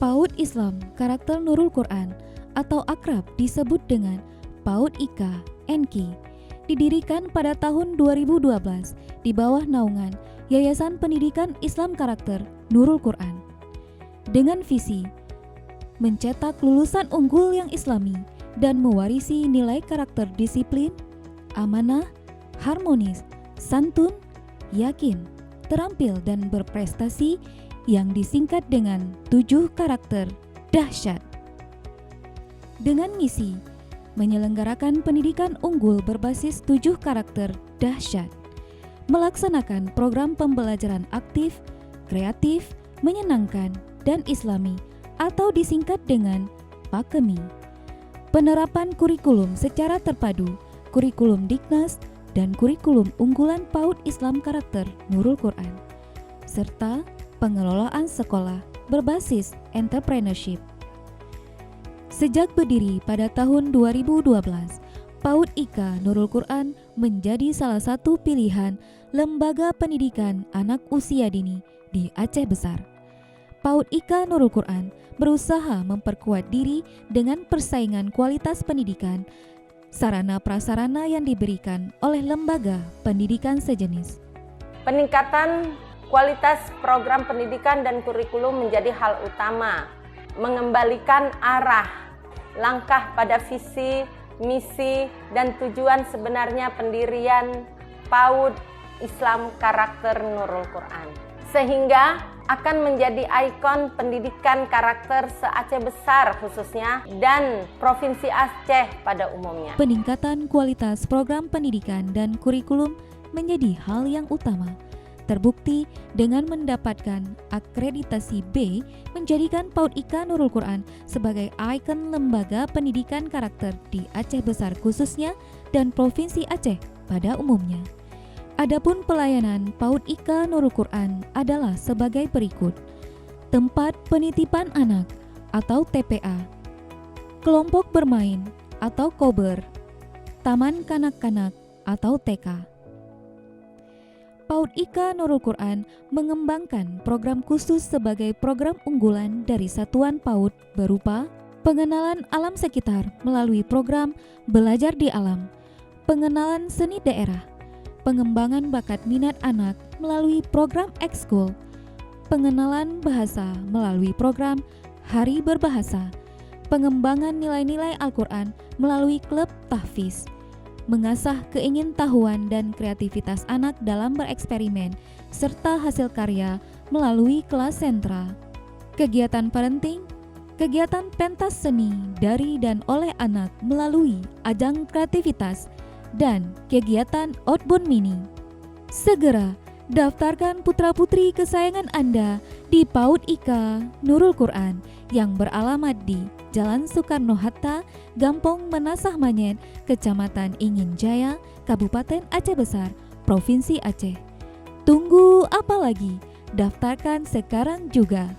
PAUD Islam Karakter Nurul Quran atau akrab disebut dengan PAUD IKA NQ didirikan pada tahun 2012 di bawah naungan Yayasan Pendidikan Islam Karakter Nurul Quran dengan visi mencetak lulusan unggul yang islami dan mewarisi nilai karakter disiplin, amanah, harmonis, santun, yakin, terampil dan berprestasi yang disingkat dengan 7 karakter dahsyat. Dengan misi menyelenggarakan pendidikan unggul berbasis 7 karakter dahsyat, melaksanakan program pembelajaran aktif, kreatif, menyenangkan, dan islami atau disingkat dengan PAKEMI. Penerapan kurikulum secara terpadu, kurikulum Diknas, dan kurikulum unggulan PAUD Islam Karakter Nurul Quran, serta pengelolaan sekolah berbasis entrepreneurship. Sejak berdiri pada tahun 2012, PAUD IKA Nurul Quran menjadi salah satu pilihan lembaga pendidikan anak usia dini di Aceh Besar. PAUD IKA Nurul Quran berusaha memperkuat diri dengan persaingan kualitas pendidikan, sarana prasarana yang diberikan oleh lembaga pendidikan sejenis. Peningkatan kualitas program pendidikan dan kurikulum menjadi hal utama, mengembalikan arah, langkah pada visi, misi, dan tujuan sebenarnya pendirian PAUD Islam Karakter Nurul Quran, sehingga akan menjadi ikon pendidikan karakter se-Aceh Besar khususnya dan Provinsi Aceh pada umumnya. Peningkatan kualitas program pendidikan dan kurikulum menjadi hal yang utama. Terbukti dengan mendapatkan akreditasi B menjadikan PAUD IKA Nurul Quran sebagai ikon lembaga pendidikan karakter di Aceh Besar khususnya dan Provinsi Aceh pada umumnya. Adapun pelayanan PAUD IKA Nurul Quran adalah sebagai berikut: tempat penitipan anak atau TPA, kelompok bermain atau kober, taman kanak-kanak atau TK. PAUD IKA Nurul Quran mengembangkan program khusus sebagai program unggulan dari satuan PAUD berupa pengenalan alam sekitar melalui program Belajar di Alam, pengenalan seni daerah, pengembangan bakat minat anak melalui program ekskul, pengenalan bahasa melalui program Hari Berbahasa, pengembangan nilai-nilai Al-Quran melalui klub tahfiz, mengasah keingintahuan dan kreativitas anak dalam bereksperimen, serta hasil karya melalui kelas sentra. Kegiatan parenting, kegiatan pentas seni dari dan oleh anak melalui ajang kreativitas, dan kegiatan outbound mini. Segera daftarkan putra-putri kesayangan Anda di PAUD IKA Nurul Quran yang beralamat di Jalan Soekarno-Hatta, Gampong Menasah Manyet, Kecamatan Ingin Jaya, Kabupaten Aceh Besar, Provinsi Aceh. Tunggu apa lagi? Daftarkan sekarang juga.